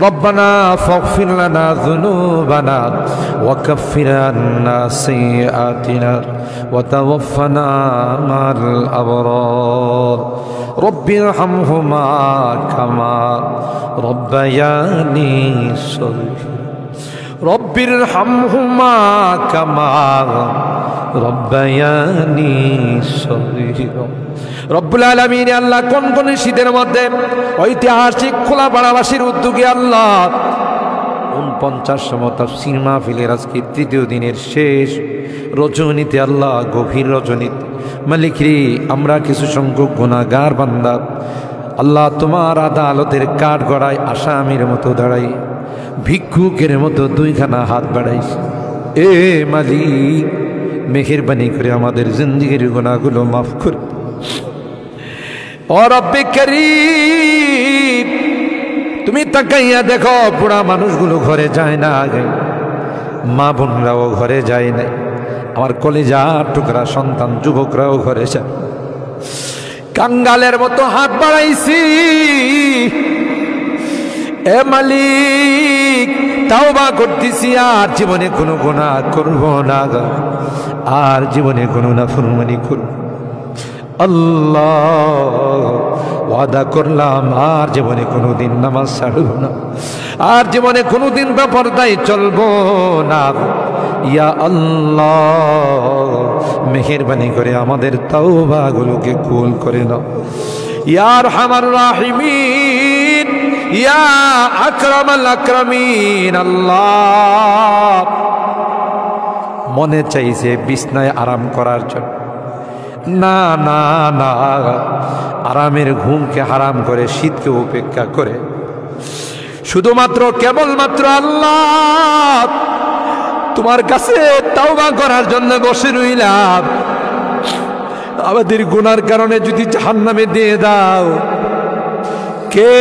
রব্বানা ফাগফির লানা যুনুবানা ওয়া কাফির আন্না সাইয়্যাতিনা ওয়া তাওয়াফফানা মা'আল আবরার রব্বিরহামহুমা কামা রব্বায়ানি সগীরা রব্বিরহামহুমা কামা রব্বায়ানি সগীরা। রব্বুল আলামিন আল্লাহ কোন কোন শীতের মধ্যে ঐতিহাসিক খোলাপাড়াবাসীর উদ্যোগে আল্লাহ 49তম তাফসীর মাহফিলের আজকে তৃতীয় দিনের শেষ রজনীতে আল্লাহ গভীর রজনীতে মালিক রে আমরা কিছু সংখ্যক গুনাহগার বান্দা আল্লাহ তোমার আদালতের কাঠ গড়ায় আসামির মতো দাঁড়াই ভিক্ষুকের মতো দুইখানা হাত বাড়াইছি। এ মালিক মেহেরবানি করে আমাদের জিন্দেগির গুনাহগুলো মাফ করে। ও রব্বে করিম তুমি তাকাইয়া দেখো বুড়া মানুষগুলো ঘরে যায় না, আগে মা বোনরাও ঘরে যায় না, আমার কলিজার টুকরা সন্তান যুবকরাও ঘরে যায়। কাঙ্গালের মতো হাত বাড়াইছি। এ মালিক তাওবা করতেছি আর জীবনে কোনো গুনাহ করব না, আর জীবনে কোনো নাফরমানি করব। আল্লাহ ওয়াদা করলাম আর জীবনে কোনোদিন নামাজ ছাড়ব না, আর জীবনে কোনোদিন বেপরদায় চলবো না। ইয়া আল্লাহ মেহেরবানি করে আমাদের তাওবাগুলোকে কবুল করে নাও। ইয়া আরহামার রাহিমিন, ইয়া আকরামাল আকরামিন। আল্লাহ মনে চাইছে বিছনায় আরাম করার জন্য, না না না, আরামের ঘুমকে হারাম করে শীতকে উপেক্ষা করে শুধুমাত্র কেবলমাত্র আল্লাহ তোমার কাছে তাওবা করার জন্য বসে রইলাম। আমাদের গুনার কারণে যদি জাহান্নামে দিয়ে দাও, কে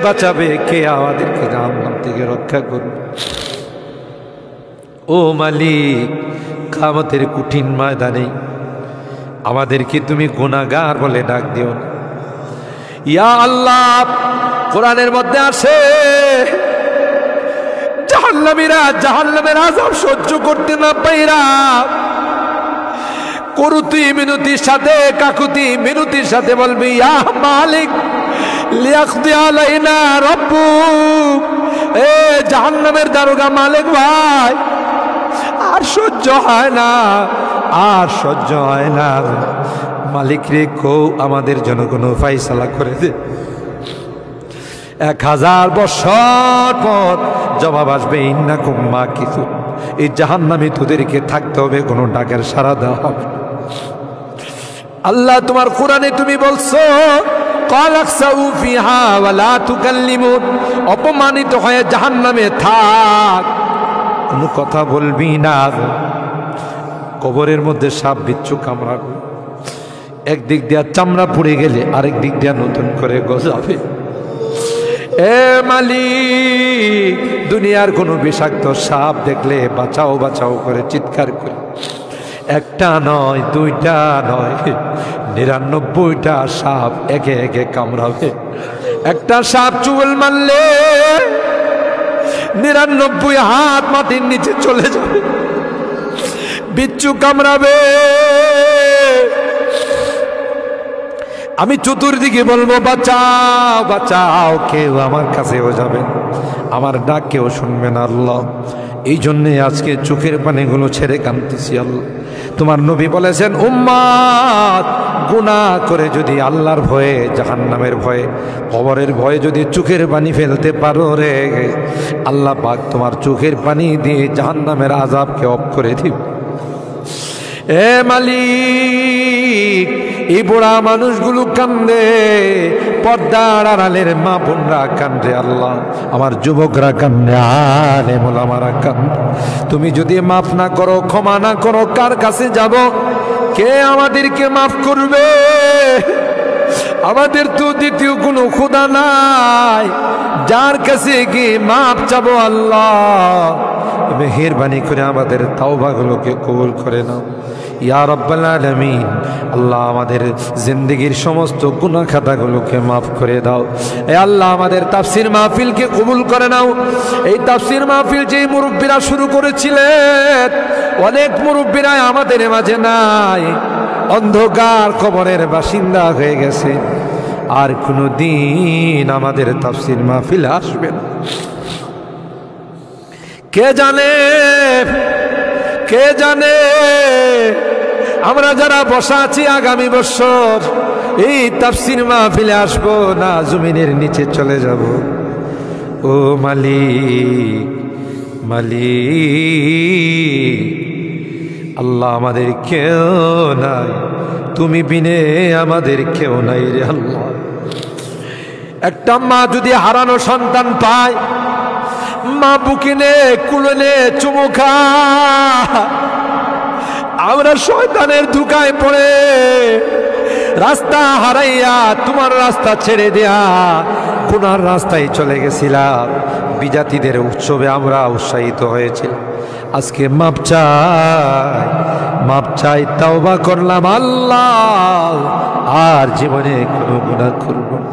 বাঁচাবে, কে আমাদেরকে জাহান্নাম থেকে রক্ষা করবে? ও মালিক কিয়ামতের কঠিন ময়দানে আমাদেরকে তুমি গুনাহগার বলে ডাক দিও না। ইয়া আল্লাহ কোরআনের মধ্যে আসে জাহান্নামীরা জাহান্নামের আযাব সহ্য করতে না পাইরা করুতি মিনতির সাথে কাকুতি মিনতির সাথে বলবি ইয়া মালিক লিয়াকদি আলাইনা রাব্বুক। এ জাহান্নামের দারোগা মালিক ভাই আর সহ্য হয় না, আর সহ্য হয় না, মালিক রে কো আমাদের জন্য কোনো ফায়সালা করে দে। 1000 বছর পর জবাব আসবে ইন্নাকুম মাকিসুন। এই জাহান্নামে তোদেরকে থাকতে হবে, কোনো ডাকের সাড়া দেওয়া হবে। আল্লাহ তোমার কোরআনে তুমি বলছো কালাকসাউ ফিহা ওয়ালা তুকাল্লিমুন, অপমানিত হয়ে জাহান্নামে থাক, কোনো কথা বলবি না। কবরের মধ্যে সাপ বিচ্ছু কামড়াবে, একদিক দিয়া চামড়া পুড়ে গেলে আরেক দিক দিয়া নতুন করে গজাবে। এ মালিক দুনিয়ার কোনো বিষাক্ত সাপ দেখলে বাঁচাও বাঁচাও করে চিৎকার করে, একটা নয় দুইটা নয় 99টা সাপ একে একে কামড়াবে। একটা সাপ চুল মারলে 99 হাত মাটির নিচে চলে যাবে, বিচ্ছু কামড়াবে। আমি চতুর্দিকে বলবো বাঁচাও বাঁচাও, কেউ আমার কাছেও যাবে, আমার ডাক কেউ শুনবে না আল্লাহ। এই জন্যে আজকে চোখের পানিগুলো ছেড়ে কাঁদতেছি আল্লাহ। তোমার নবী বলেছেন উম্মত গুনাহ করে যদি আল্লাহর ভয়ে, জাহান্নামের ভয়ে, কবরের ভয়ে যদি চোখের পানি ফেলতে পারো রে, আল্লাহ পাক তোমার চোখের পানি দিয়ে জাহান্নামের আযাবকে অফ করে দিবে। এ মালিক এই বুড়া মানুষগুলো কান্দে, পর্দার আড়ালের মা বোনরা কান্দে আল্লাহ, আমার যুবকরা কান্দে, আলেম ওলামারা কান্দে। তুমি যদি মাফ না করো, ক্ষমা না করো, কার কাছে যাব? কে আমাদেরকে মাফ করবে? আমাদের তো দ্বিতীয় কোনো খোদা নাই যার কাছে গিয়ে মাপ চাবো। আল্লাহ মেহেরবানি করে আমাদের তাওবাগুলোকে কবুল করে নাও ইয়া রাব্বাল আলামিন। আল্লাহ আমাদের জিন্দেগির সমস্ত গুনাহ খাতাগুলোকে মাফ করে দাও। এ আল্লাহ আমাদের তাফসীর মাহফিলকে কবুল করে নাও। এই তাফসীর মাহফিল যে মুরব্বীরা শুরু করেছিলেন, অনেক মুরব্বীরা আমাদের মাঝে নাই, অন্ধকার কবরের বাসিন্দা হয়ে গেছে, আর কোনো দিন আমাদের তাফসীর মাহফিল আসবে না। কে জানে, কে জানে আমরা যারা বসা আছি আগামী বছর এই তাফসীর মাহফিলে আসবো না জমিনের নিচে চলে যাব। ও মালিক, মালিক আল্লাহ আমাদের কেউ নাই, তুমি বিনে আমাদের কেউ নাই রে আল্লাহ। একটা মা যদি হারানো সন্তান পায়, মা বুকে নে কুলে নে চুমু খা। আমরা শয়তানের ধোঁকায় পড়ে রাস্তা হারাইয়া তোমার রাস্তা ছেড়ে দেয়া গুনার রাস্তায় চলে গেছিলাম। বিজাতিদের উৎসবে আমরা উৎসাহিত হয়েছিলাম। আজকে মাপ চাই, মাপ চাই, তাওবা করলাম আল্লাহ, আর জীবনে কোনো গুনাহ করব না।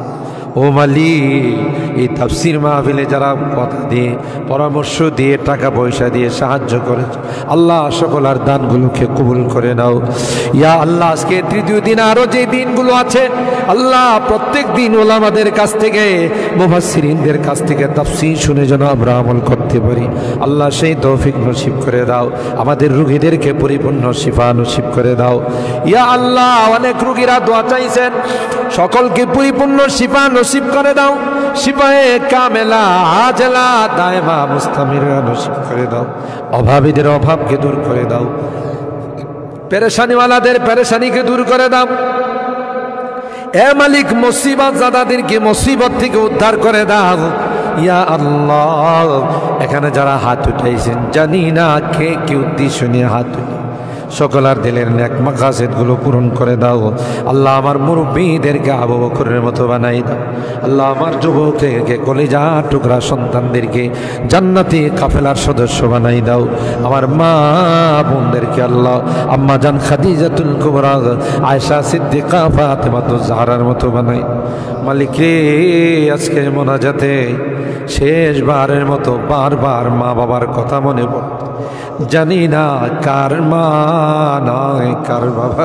ও মালিক, এই তাফসীর মাহফিলে যারা কথা দিয়ে, পরামর্শ দিয়ে, টাকা পয়সা দিয়ে সাহায্য করেছে, আল্লাহ সকলের দানগুলোকে কবুল করে নাও ইয়া আল্লাহ। আজকে তৃতীয় দিন, আরো যে দিনগুলো আছে আল্লাহ, প্রত্যেক দিন ওলামাদের কাছ থেকে, মুফাসসিরিনদের কাছ থেকে তাফসীর শুনে যেন আমরা আমল করতে পারি। আল্লাহ সেই তৌফিক নসিব করে দাও। আমাদের রোগীদেরকে পরিপূর্ণ শিফা নসিব করে দাও ইয়া আল্লাহ। অনেক রোগীরা দোয়া চাইছেন, সকলকে পরিপূর্ণ শিফা নসিব করে দাও। শিফায়ে কামেলা আজলা দায়মা মুস্তামিরা নসিব করে দাও। অভাবীদের অভাবকে দূর করে দাও, পেরেশানিওয়ালাদের পেরেশানিকে দূর করে দাও। এ মালিক, মুসিবত জাদাদেরকে মুসিবত থেকে উদ্ধার করে দাও ইয়া আল্লাহ। এখানে যারা হাত উঠাইছেন, জানি না কে কি উদ্দেশ্য নিয়ে হাত উঠে, সকলের দিলের নেক মাকাসিদগুলো পূরণ করে দাও আল্লাহ। আমার মুরব্বীদেরকে আবু বকরের মতো বানাই দাও আল্লাহ। আমার যুবকদেরকে, কলিজা টুকরা সন্তানদেরকে জান্নাতি কাফেলার সদস্য বানাই দাও। আমার মা বোনদেরকে আল্লাহ, আম্মা জান খাদিজাতুল কুবরা, আয়েশা সিদ্দিকা, ফাতেমাতুজ জাহরার মতো বানাই। মালিক রে, আজকের মোনাজাতে শেষবারের মতো বারবার মা বাবার কথা মনে পড়ে, জানি না কার মা নয় কার বাবা।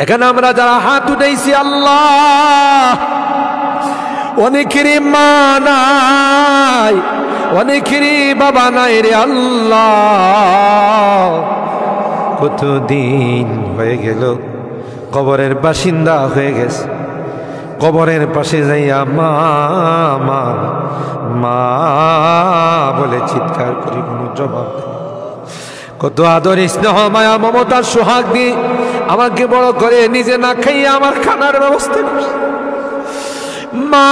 এখানে আমরা যারা হাত উঠাইছি আল্লাহ, অনেকেরই মা নাই, অনেকেরই বাবা নাই রে আল্লাহ। কতদিন হয়ে গেল কবরের বাসিন্দা হয়ে গেছে, কবরের পাশে যাইয়া মা মা মা বলে চিৎকার করি, কোনো জবাব দেয়। কত আদর স্নেহ মায়া মমতার সোহাগ দিয়ে আমাকে বড় করে, নিজে না খাইয়া আমার খানার ব্যবস্থা করছে। মা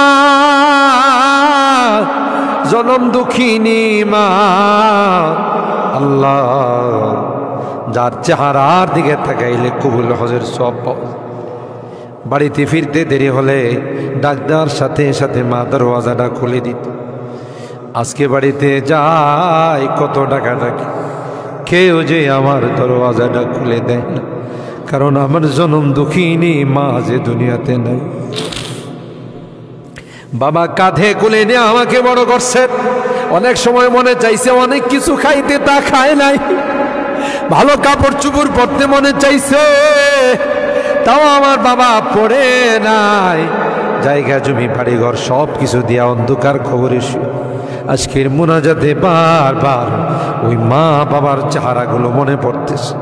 জনম দুঃখিনী মা আল্লাহ, যার চেহারার দিকে তাকাইলে কবুল হজের সব পাওয়া। বাড়িতে ফিরতে দেরি হলে ডাক্তার সাথে সাথে মা দরওয়াজাটা খুলে দিত। আজকে বাড়িতে যাই কত টাকা ডাকি, কেউ যে আমার দরওয়াজাটা খুলে দেয় না, কারণ আমার জনম দুঃখিনী মা যে দুনিয়াতে নাই। বাবা কাঁধে কোলে নিয়ে আমাকে বড় করছে। অনেক সময় মনে চাইছে অনেক কিছু খাইতে, তা খায় নাই। ভালো কাপড় চুপড় পরতে মনে চাইছে, তাও আমার বাবা পড়ে নাই। জায়গা জমি বাড়িঘর সব কিছু দিয়া অন্ধকার খবরে আজকের মোনাজাতে বারবার ওই মা বাবার চেহারাগুলো মনে পড়তেছে।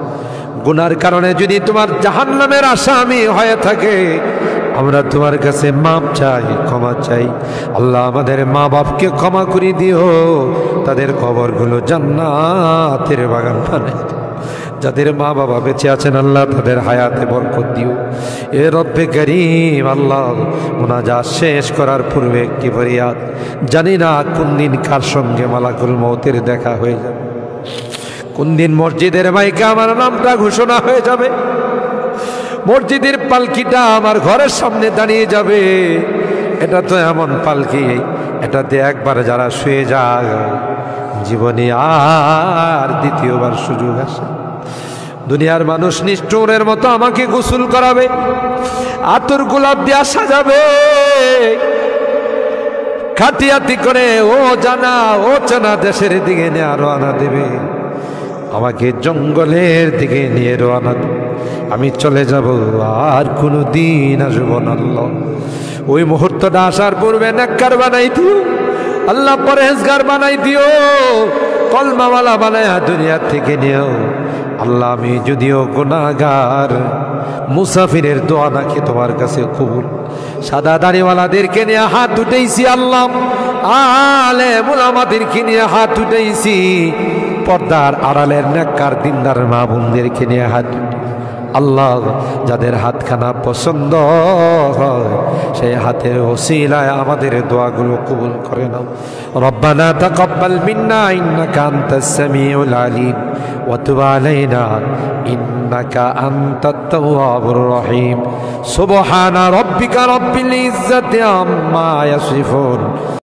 গুনার কারণে যদি তোমার জাহান্নামের আসামি হয়ে থাকে, আমরা তোমার কাছে মাপ চাই, ক্ষমা চাই আল্লাহ। আমাদের মা বাপকে ক্ষমা করে দিও, তাদের কবরগুলো জান্নাতের বাগান বানাই। যাদের মা বাবা বেঁচে আছেন আল্লাহ, তাদের হায়াতে বরকত দিও। এ রব্বে করিম আল্লাহ, মুনাজাত শেষ করার পূর্বে একটি ফরিয়াদ, জানি না কোন দিন কার সঙ্গে মালাকুল মউতের দেখা হয়ে যাবে, কোন দিন মসজিদের মাইকে আমার নামটা ঘোষণা হয়ে যাবে। মসজিদের পালকিটা আমার ঘরের সামনে দাঁড়িয়ে যাবে। এটা তো এমন পালকি, এটাতে একবার যারা শুয়ে যায় জীবনে আর দ্বিতীয়বার সুযোগ আসে। দুনিয়ার মানুষ নিষ্ঠুরের মতো আমাকে গোসল করাবে, আতর গোলাপ দিয়া সাজাবে, খাটিয়াতি করে ও জানা ও চেনা দেশের দিকে নিয়ে রওনা দেবে, আমাকে জঙ্গলের দিকে নিয়ে রওনা দেবে। আমি চলে যাব, আর কোনো দিন আসবো না। আল্লাহ ওই মুহূর্তটা আসার পূর্বে নেককার বানাই দিও আল্লাহ, পরহেজগার বানাই দিও, কলমাওয়ালা বানায়া দুনিয়া থেকে নিও আল্লাহ। আমি যদিও গুনাহগার, মুসাফিরের দোয়া নাকি তোমার কাছে কবুল। সাদা দাড়িওয়ালাদেরকে নিয়ে হাত উঠেছি আল্লাহ, আলেম উলামাদেরকে নিয়ে হাত উঠেছি, পর্দার আড়ালের নেককার দিনদার মা বোনদেরকে নিয়ে হাত আল্লাহ। যাদের হাতখানা পছন্দ হয় সেই হাতের ওসিলায় আমাদের দোয়াগুলো কবুল করে নাও। রব্বানা তাকাব্বাল মিন্না ইন্নাকা আনতাস সামিউল আলিম ওয়া তুব আলাইনা ইন্নাকা আনতাত তাওয়াবুর রহিম। সুবহানা রাব্বিকা রাব্বিল ইজ্জাতি আম্মা ইয়াসিফুন।